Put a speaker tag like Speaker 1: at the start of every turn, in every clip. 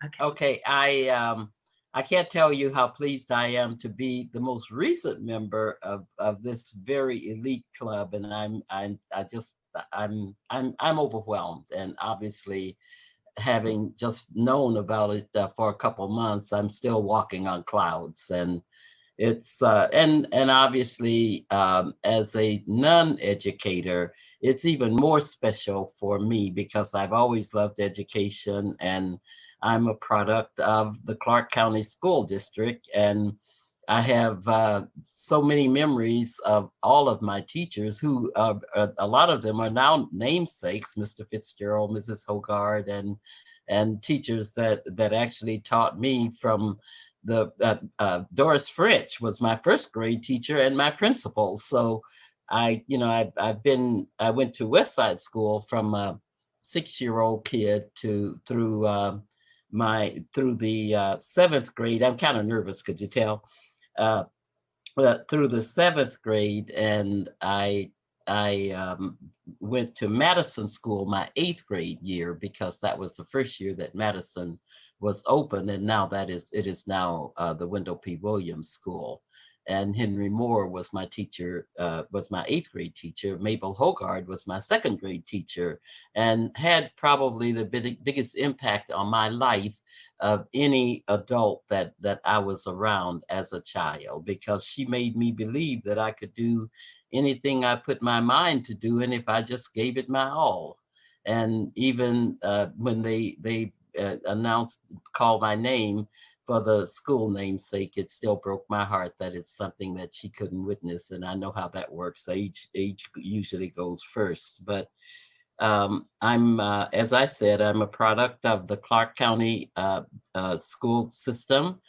Speaker 1: Okay.
Speaker 2: Okay, I can't tell you how pleased I am to be the most recent member of this very elite club, and I'm overwhelmed, and obviously having just known about it for a couple months, I'm still walking on clouds, and it's and obviously as a non-educator, it's even more special for me because I've always loved education, and I'm a product of the Clark County School District, and I have so many memories of all of my teachers who a lot of them are now namesakes, Mr. Fitzgerald, Mrs. Hogard, and teachers that actually taught me from the Doris Fritch was my first grade teacher and my principal. So I went to West Side School from a 6-year-old kid to through the seventh grade. I'm kind of nervous, could you tell? Uh, through the seventh grade, and I went to Madison School my eighth grade year because that was the first year that Madison was open, and now it is now the Wendell P. Williams School. And Henry Moore was my teacher, was my eighth grade teacher. Mabel Hogard was my second grade teacher, and had probably the biggest impact on my life of any adult that I was around as a child, because she made me believe that I could do anything I put my mind to do, and if I just gave it my all. And even when they announced, called my name for the school namesake, it still broke my heart that it's something that she couldn't witness. And I know how that works. Age usually goes first, but as I said, I'm a product of the Clark County school system.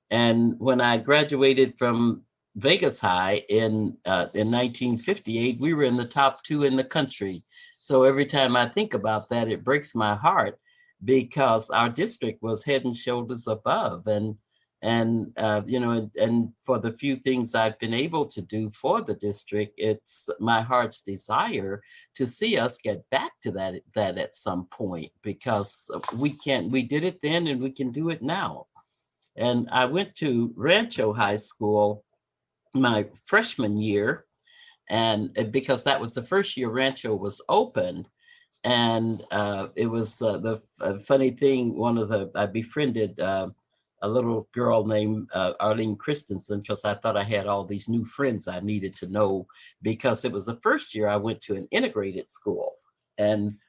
Speaker 2: And when I graduated from Vegas High in 1958, we were in the top two in the country. So every time I think about that, it breaks my heart because our district was head and shoulders above. And for the few things I've been able to do for the district, it's my heart's desire to see us get back to that at some point, because we did it then and we can do it now. And I went to Rancho High School my freshman year, and because that was the first year Rancho was open. And it was funny thing. I befriended a little girl named Arlene Christensen because I thought I had all these new friends I needed to know, because it was the first year I went to an integrated school. And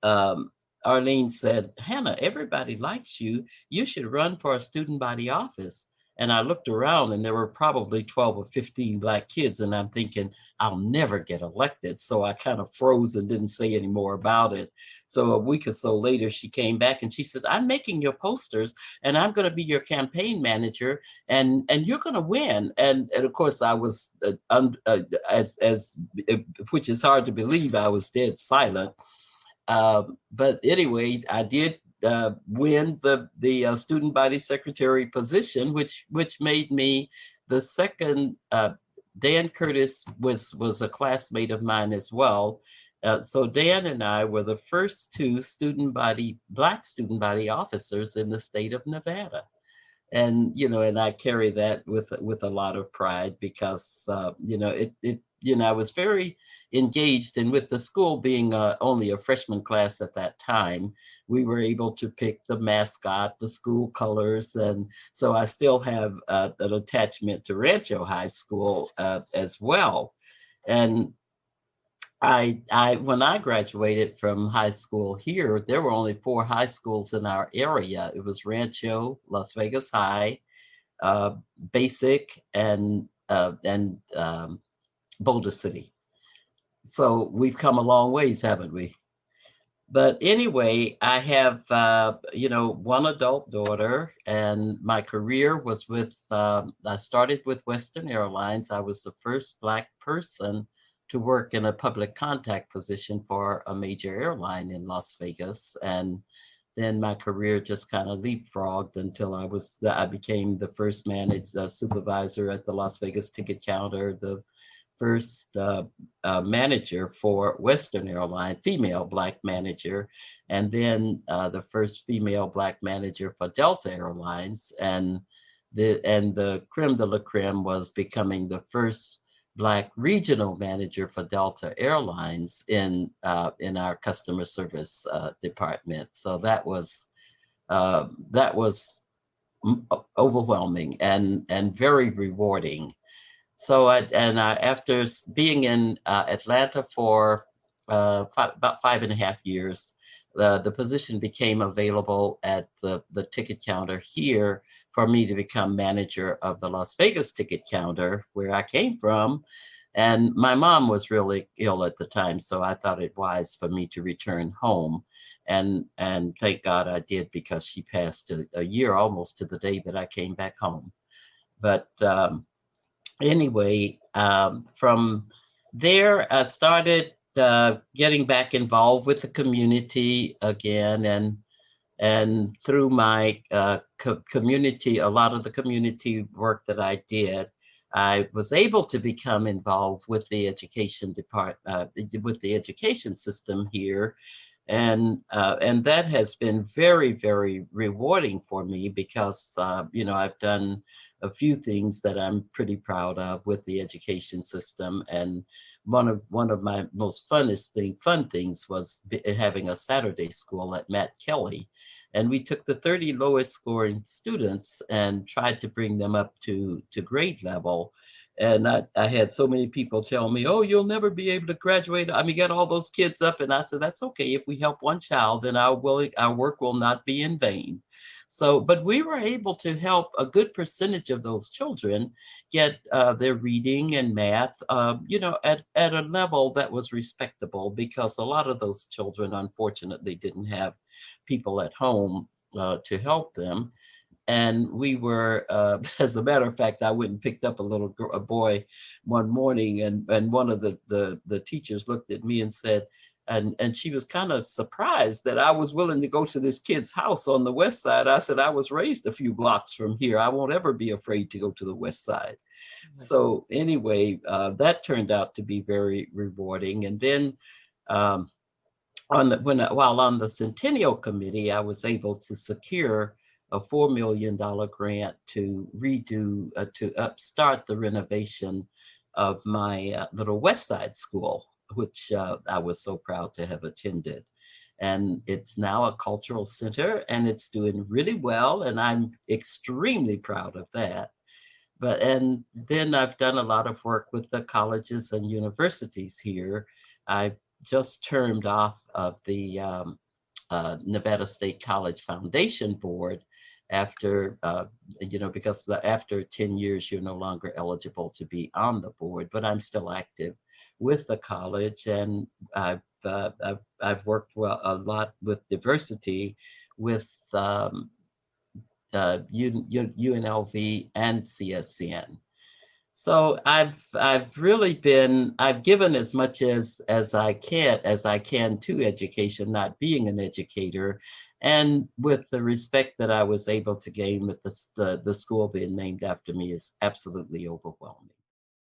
Speaker 2: um, Arlene said, "Hannah, everybody likes you. You should run for a student body office." And I looked around and there were probably 12 or 15 Black kids. And I'm thinking, I'll never get elected. So I kind of froze and didn't say any more about it. So a week or so later, she came back and she says, "I'm making your posters and I'm going to be your campaign manager, and you're going to win." And of course, I was, which is hard to believe, I was dead silent. But anyway, I did win the student body secretary position, which made me the second. Dan Curtis was a classmate of mine as well. So Dan and I were the first two Black student body officers in the state of Nevada. And and I carry that with a lot of pride, because I was very engaged, and with the school being only a freshman class at that time, we were able to pick the mascot, the school colors, and so I still have an attachment to Rancho High School as well. And I when I graduated from high school here, there were only four high schools in our area. It was Rancho, Las Vegas High, uh, Basic, and Boulder City. So we've come a long ways, haven't we? But anyway, I have one adult daughter, and my career was with. I started with Western Airlines. I was the first Black person to work in a public contact position for a major airline in Las Vegas, and then my career just kind of leapfrogged until I became the first managed supervisor at the Las Vegas ticket counter, the first manager for Western Airlines, female Black manager, and then the first female Black manager for Delta Airlines. And the creme de la creme was becoming the first Black regional manager for Delta Airlines in our customer service department. So that was overwhelming and very rewarding. So after being in Atlanta for about 5.5 years, the position became available at the ticket counter here for me to become manager of the Las Vegas ticket counter, where I came from. And my mom was really ill at the time, so I thought it wise for me to return home. And thank God I did, because she passed a year almost to the day that I came back home. But anyway, from there, I started getting back involved with the community again, and through my community, a lot of the community work that I did, I was able to become involved with the education department, with the education system here, and that has been very, very rewarding for me, because I've done a few things that I'm pretty proud of with the education system. And one of my most fun things was having a Saturday school at Matt Kelly. And we took the 30 lowest scoring students and tried to bring them up to grade level. And I had so many people tell me, "Oh, you'll never be able to graduate." I mean, get all those kids up. And I said, "That's okay. If we help one child, then our work will not be in vain." So, but we were able to help a good percentage of those children get their reading and math, at a level that was respectable, because a lot of those children, unfortunately, didn't have people at home to help them. And we were, as a matter of fact, I went and picked up a boy one morning, and one of the teachers looked at me and said, and she was kind of surprised that I was willing to go to this kid's house on the west side. I said, "I was raised a few blocks from here. I won't ever be afraid to go to the west side." So anyway, that turned out to be very rewarding. And then um, while on the Centennial Committee, I was able to secure a $4 million grant to start the renovation of my little West Side school, which I was so proud to have attended. And it's now a cultural center, and it's doing really well, and I'm extremely proud of that. And then I've done a lot of work with the colleges and universities here. I just termed off of the Nevada State College Foundation Board after, because after 10 years, you're no longer eligible to be on the board, but I'm still active with the college. And I've worked a lot with diversity with UNLV and CSCN. So I've given as much as I can to education, not being an educator, and with the respect that I was able to gain with the school being named after me is absolutely overwhelming.